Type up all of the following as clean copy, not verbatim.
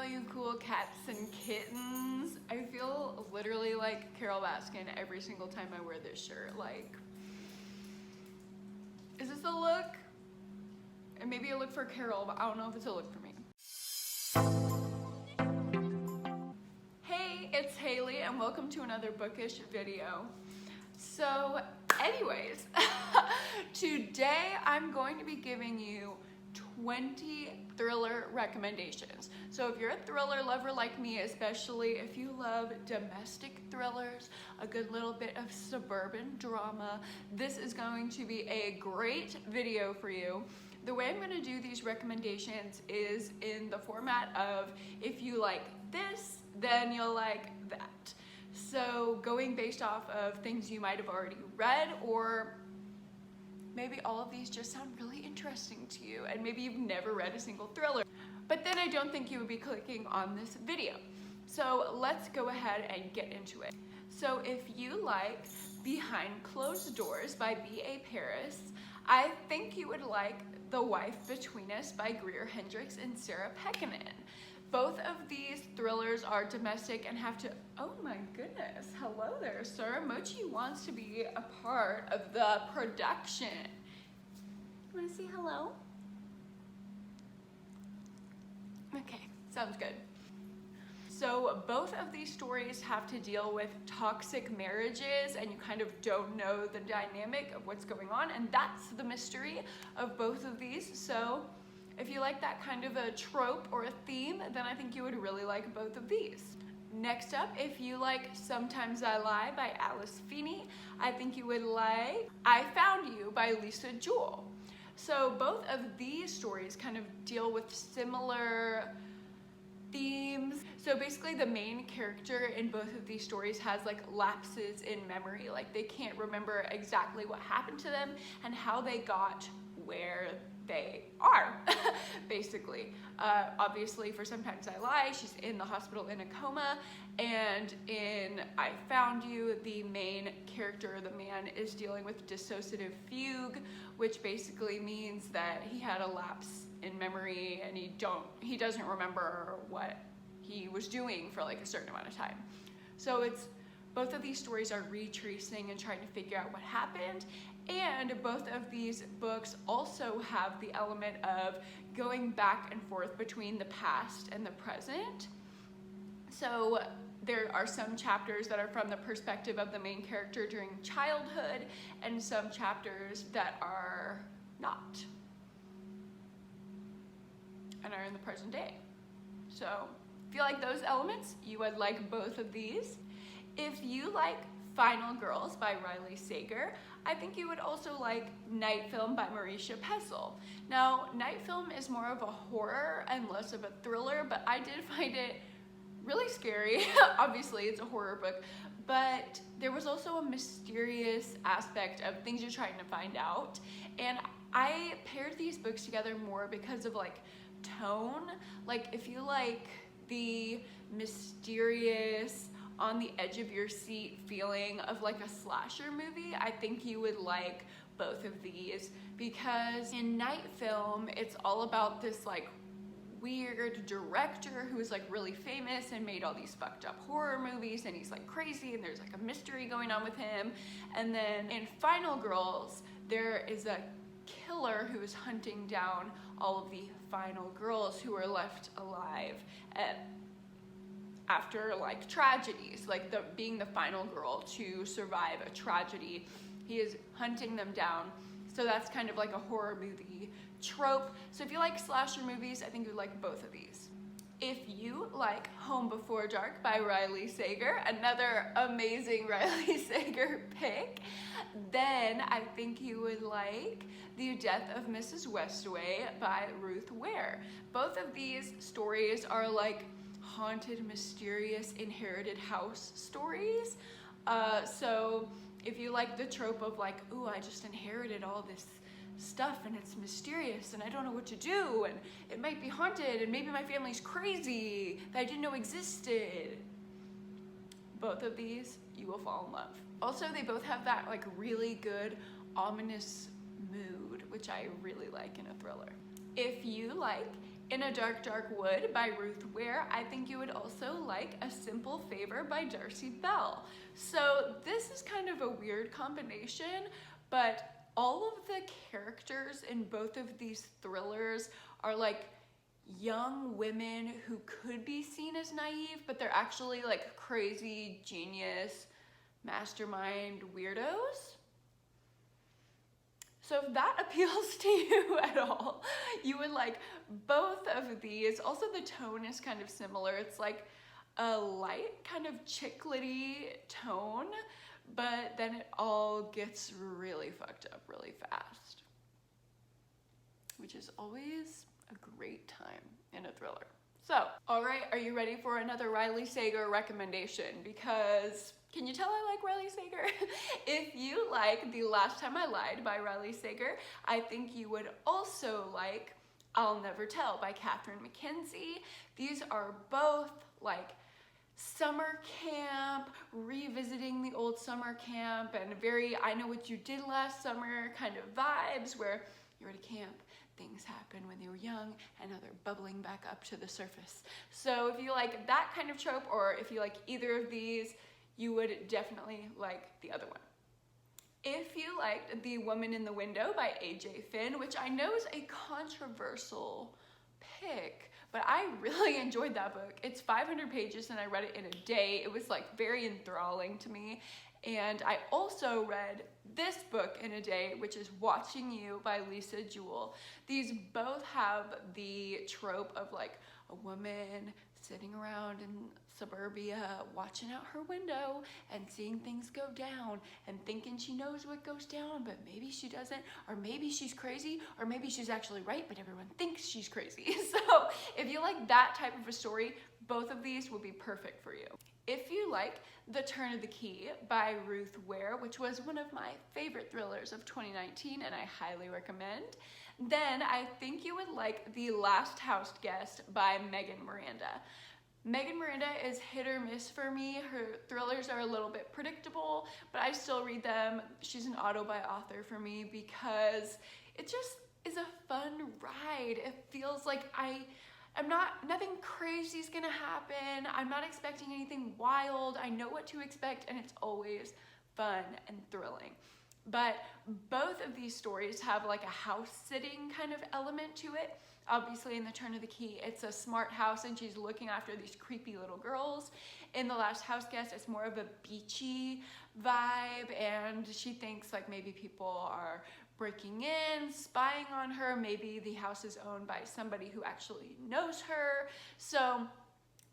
you cool cats and kittens. I feel literally like Carol Baskin every single time I wear this shirt. Like, is this a look? And maybe a look for Carol, but I don't know if it's a look for me. Hey, it's Haley and welcome to another bookish video. So anyways, today I'm going to be giving you 20 thriller recommendations. So if you're a thriller lover like me, especially if you love domestic thrillers, a good little bit of suburban drama, this is going to be a great video for you. The way I'm going to do these recommendations is in the format of if you like this, then you'll like that. So going based off of things you might have already read, or maybe all of these just sound really interesting to you and maybe you've never read a single thriller, but then I don't think you would be clicking on this video. So let's go ahead and get into it. So if you like Behind Closed Doors by B.A. Paris, I think you would like The Wife Between Us by Greer Hendricks and Sarah Pekkanen. Both of these thrillers are domestic and have to, oh my goodness, hello there, sir. Mochi wants to be a part of the production. You wanna say hello? Okay, sounds good. So both of these stories have to deal with toxic marriages and you kind of don't know the dynamic of what's going on, and that's the mystery of both of these. So if you like that kind of a trope or a theme, then I think you would really like both of these. Next up, if you like Sometimes I Lie by Alice Feeney, I think you would like I Found You by Lisa Jewell. So both of these stories kind of deal with similar themes. So basically the main character in both of these stories has like lapses in memory, like they can't remember exactly what happened to them and how they got where they are, basically. Obviously for Sometimes I Lie, she's in the hospital in a coma, and in I Found You, the main character, the man, is dealing with dissociative fugue, which basically means that he had a lapse in memory and he doesn't remember what he was doing for like a certain amount of time. So both of these stories are retracing and trying to figure out what happened, and both of these books also have the element of going back and forth between the past and the present. So there are some chapters that are from the perspective of the main character during childhood, and some chapters that are not, and are in the present day. So if you like those elements, you would like both of these. If you like Final Girls by Riley Sager, I think you would also like Night Film by Marisha Pessl. Now, Night Film is more of a horror and less of a thriller, but I did find it really scary. Obviously, it's a horror book, but there was also a mysterious aspect of things you're trying to find out. And I paired these books together more because of like tone. Like if you like the mysterious, on the edge of your seat feeling of like a slasher movie, I think you would like both of these, because in Night Film, it's all about this like weird director who's like really famous and made all these fucked up horror movies, and he's like crazy and there's like a mystery going on with him. And then in Final Girls, there is a killer who is hunting down all of the final girls who are left alive after like tragedies, like being the final girl to survive a tragedy. He is hunting them down. So that's kind of like a horror movie trope. So if you like slasher movies, I think you like both of these. If you like Home Before Dark by Riley Sager, another amazing Riley Sager pick, then I think you would like The Death of Mrs. Westaway by Ruth Ware. Both of these stories are like haunted, mysterious, inherited house stories. So if you like the trope of like, ooh, I just inherited all this stuff and it's mysterious and I don't know what to do and it might be haunted and maybe my family's crazy that I didn't know existed, both of these you will fall in love. Also, they both have that like really good ominous mood, which I really like in a thriller. If you like In a Dark, Dark Wood by Ruth Ware. I think you would also like A Simple Favor by Darcy Bell. So this is kind of a weird combination, but all of the characters in both of these thrillers are like young women who could be seen as naive, but they're actually like crazy, genius, mastermind weirdos. So if that appeals to you at all, you would like both of these. Also, the tone is kind of similar. It's like a light kind of chick-litty tone, but then it all gets really fucked up really fast, which is always a great time in a thriller. So, all right, are you ready for another Riley Sager recommendation? Because can you tell I like Riley Sager? If you like The Last Time I Lied by Riley Sager, I think you would also like I'll Never Tell by Catherine McKenzie. These are both like summer camp, revisiting the old summer camp, and very I Know What You Did Last Summer kind of vibes where you're at a camp, things happen when they were young, and now they're bubbling back up to the surface. So if you like that kind of trope, or if you like either of these, you would definitely like the other one. If you liked The Woman in the Window by A.J. Finn, which I know is a controversial pick, but I really enjoyed that book. It's 500 pages and I read it in a day. It was like very enthralling to me. And I also read this book in a day, which is Watching You by Lisa Jewell. These both have the trope of like a woman sitting around in suburbia, watching out her window and seeing things go down and thinking she knows what goes down, but maybe she doesn't, or maybe she's crazy, or maybe she's actually right, but everyone thinks she's crazy. So if you like that type of a story, both of these will be perfect for you. If you like The Turn of the Key by Ruth Ware, which was one of my favorite thrillers of 2019 and I highly recommend, then I think you would like The Last House Guest by Megan Miranda. Megan Miranda is hit or miss for me. Her thrillers are a little bit predictable, but I still read them. She's an auto-buy author for me because it just is a fun ride. It feels like nothing crazy is gonna happen. I'm not expecting anything wild. I know what to expect, and it's always fun and thrilling. But both of these stories have like a house sitting kind of element to it. Obviously in The Turn of the Key, it's a smart house and she's looking after these creepy little girls. In The Last House Guest, it's more of a beachy vibe and she thinks like maybe people are breaking in, spying on her. Maybe the house is owned by somebody who actually knows her. So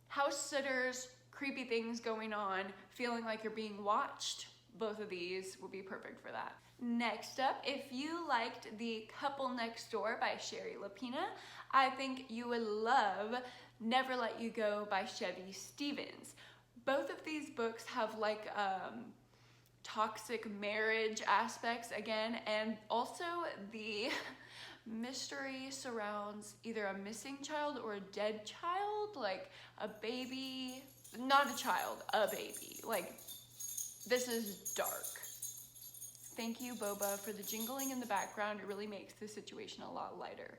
house sitters, creepy things going on, feeling like you're being watched. Both of these will be perfect for that. Next up, if you liked The Couple Next Door by Sherry Lapina, I think you would love Never Let You Go by Chevy Stevens. Both of these books have like toxic marriage aspects again, and also the mystery surrounds either a missing child or a dead child, like a baby, not a child, a baby. Like, this is dark. Thank you, Boba, for the jingling in the background. It really makes the situation a lot lighter.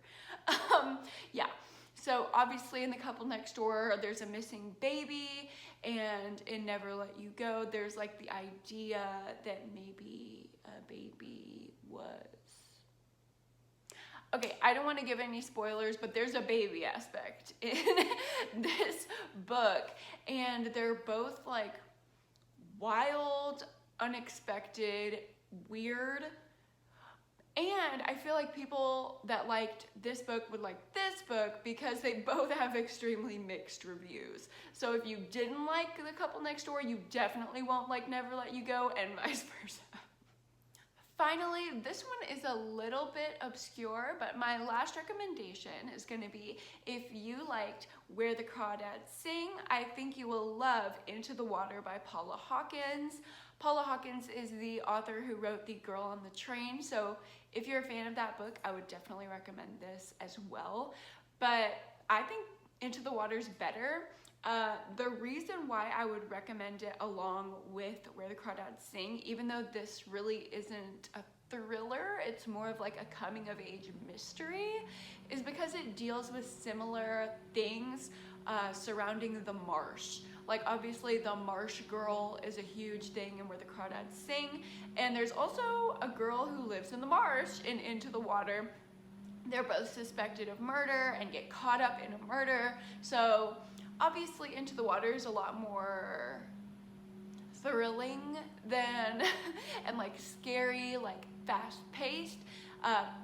Yeah, so obviously in The Couple Next Door, there's a missing baby, and in Never Let You Go, there's like the idea that maybe a baby was. Okay, I don't want to give any spoilers, but there's a baby aspect in this book, and they're both like wild, unexpected, weird, and I feel like people that liked this book would like this book because they both have extremely mixed reviews. So if you didn't like The Couple Next Door, you definitely won't like Never Let You Go, and vice versa. Finally, this one is a little bit obscure, but my last recommendation is going to be, if you liked Where the Crawdads Sing, I think you will love Into the Water by Paula Hawkins. Paula Hawkins is the author who wrote The Girl on the Train, so if you're a fan of that book, I would definitely recommend this as well. But I think Into the Water's better. The reason why I would recommend it along with Where the Crawdads Sing, even though this really isn't a thriller, it's more of like a coming of age mystery, is because it deals with similar things surrounding the marsh. Like obviously the marsh girl is a huge thing in Where the Crawdads Sing, and there's also a girl who lives in the marsh in Into the Water. They're both suspected of murder and get caught up in a murder. So obviously Into the Water is a lot more thrilling than and like scary, like fast-paced.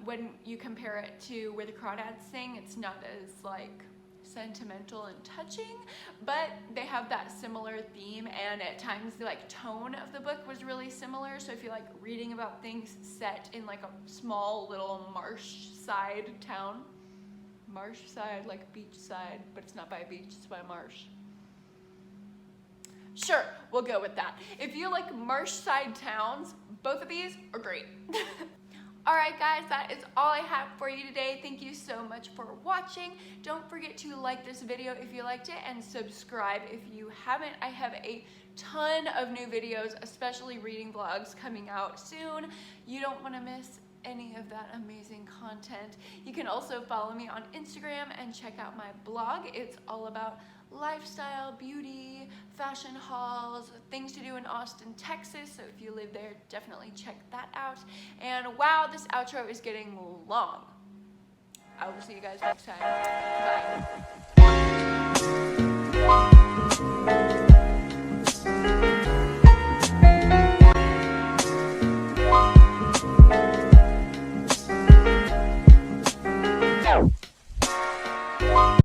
When you compare it to Where the Crawdads Sing, it's not as like sentimental and touching, but they have that similar theme, and at times the like tone of the book was really similar. So if you like reading about things set in like a small little marsh side town, marsh side like beach side, but it's not by a beach, it's by a marsh. Sure, we'll go with that. If you like marsh side towns, both of these are great. Alright guys, that is all I have for you today. Thank you so much for watching. Don't forget to like this video if you liked it, and subscribe if you haven't. I have a ton of new videos, especially reading vlogs, coming out soon. You don't want to miss any of that amazing content. You can also follow me on Instagram and check out my blog. It's all about lifestyle, beauty, fashion hauls, things to do in Austin, Texas. So if you live there, definitely check that out. And wow, this outro is getting long. I will see you guys next time. Bye.